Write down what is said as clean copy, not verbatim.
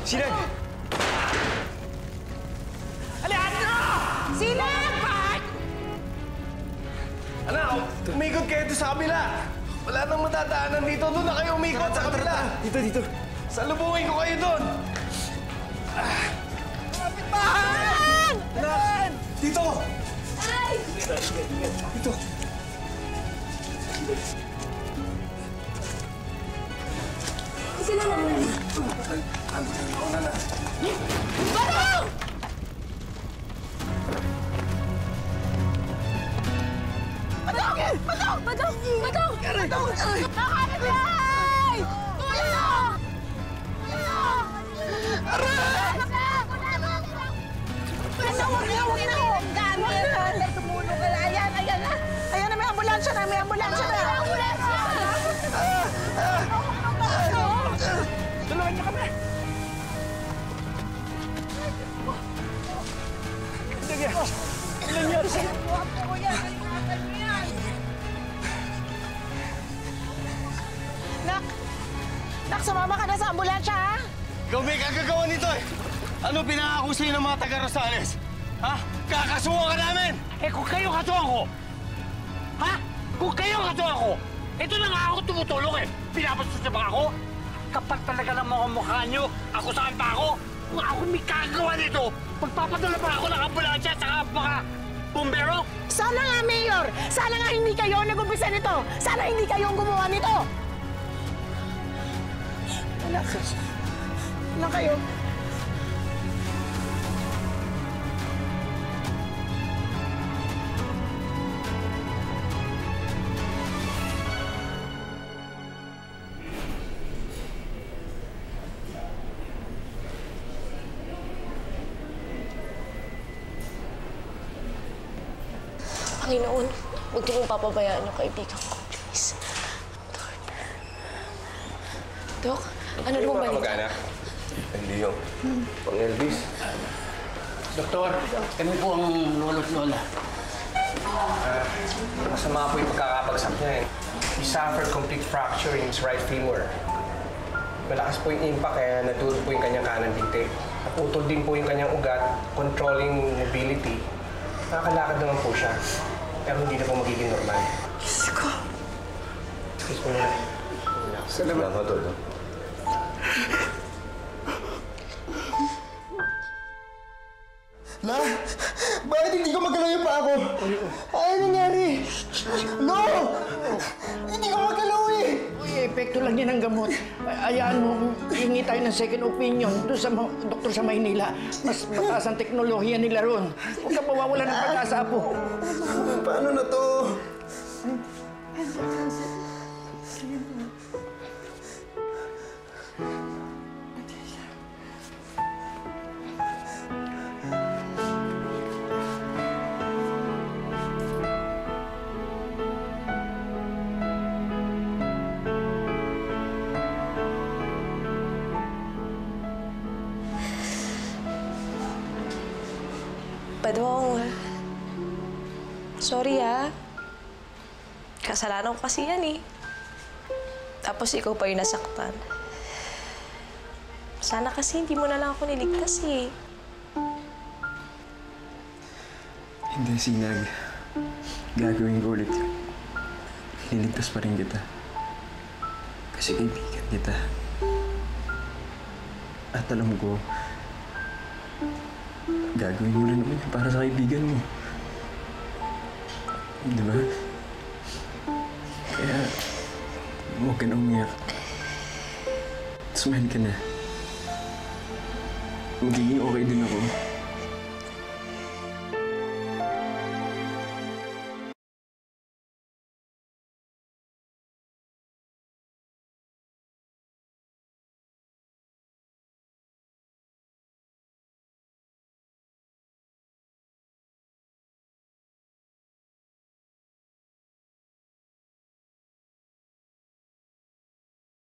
Sinag! Alejandro! Sinag! Bakit? Anak, umikot kayo dito sa kabila. Wala nang matadaanan dito. Doon na kayo umikot sa kabila. Dito. Salubungin ko kayo doon. Kapitbahay! Anak! Dito! Ay! Dito. Sila naman. Barong! Badong! Nakakapitbahay! Tulong! Aray! Huwag na! Tumulong ka na. Ayan na. Ayan na, may ambulansya na. Tulungan niyo kami! Sige, ilan niyo sa'yo? Nak, sumama ka na sa ambulansya, ha? Ikaw may kagagawa nito eh! Ano pinangako sa'yo ng mga taga Rosales? Ha? Kakasuhan ka namin! Eh kung kayo katuwa ko, ha? Kung kayo katuwa ko, ito na nga ako tumutulong eh. Pinapastos na ba ako? Kapag talaga ng mga mukha nyo, ako saan pa ako? Kung ako may kagagawa nito, magpapadala pa ako ng ambulansya at saka mga bumbero? Sana nga, Mayor! Sana nga hindi kayo nag-umpisa nito! Sana hindi kayo ang gumawa nito! Anak kayo. Panginoon, huwag niyo pong papabayaan yung kaibigan ko, please. Dok, ano naman ba nito? Kamag-anak. Hindi yung pang Elvis. Doktor, kami po ang lolo't lola. Masama po yung pagkakabagsak niya eh. He suffered complete fracture in his right femur. Malakas po yung impact kaya natulog po yung kanyang kanang dinte. Naputol din po yung kanyang ugat, controlling mobility. Nakakalakad naman po siya. Pero hindi na po magiging normal. Diyos ko. Excuse me na. Salamat, Tol. La! Bakit hindi ko magalaw yung paa ko? Ano nangyari? No! Hindi ko magalaw eh! Uy, epekto lang yan ng gamot. Ayaan mo, hingi tayo ng second opinion doon sa doktor sa Maynila. Mas mataas ang teknolohiya nila ron. Huwag ka mawawala ng pag-asa, Apo. Paano na to? Badong, sorry ha. Kasalanan ko kasi yan eh. Tapos ikaw pa yung nasaktan. Sana kasi hindi mo na lang ako niligtas eh. Hindi, Sinag. Gagawin ko ulit yun. Liligtas pa rin kita. Kasi kaibigan kita. At alam ko, gagawin mo lang naman para sa kaibigan mo. Di ba? Kaya, huwag ka na umiyak. Smile ka na. Magiging okay din ako.